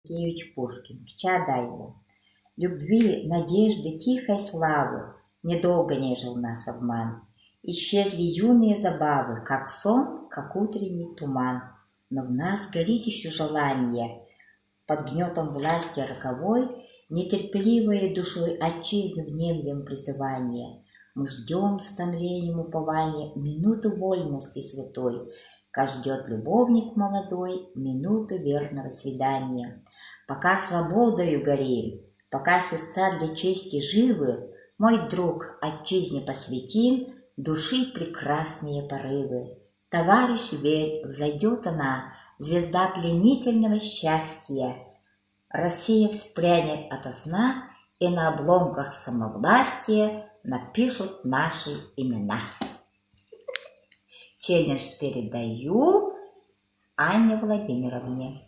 Сергеевич Пушкин, к Чаадаеву. Любви, надежды, тихой славы недолго нежил нас обман. Исчезли юные забавы, как сон, как утренний туман. Но в нас горит еще желание, под гнетом власти роковой, нетерпеливой душой отчизны внемлем призывание. Мы ждем с томлением упования минуты вольности святой, как ждет любовник молодой минуты верного свидания. Пока свободою горим, пока сердца для чести живы, мой друг, отчизне посвятим души прекрасные порывы. Товарищ, верь, взойдет она, звезда пленительного счастья. Россия вспрянет ото сна, и на обломках самовластия напишут наши имена. Челлендж передаю Анне Владимировне.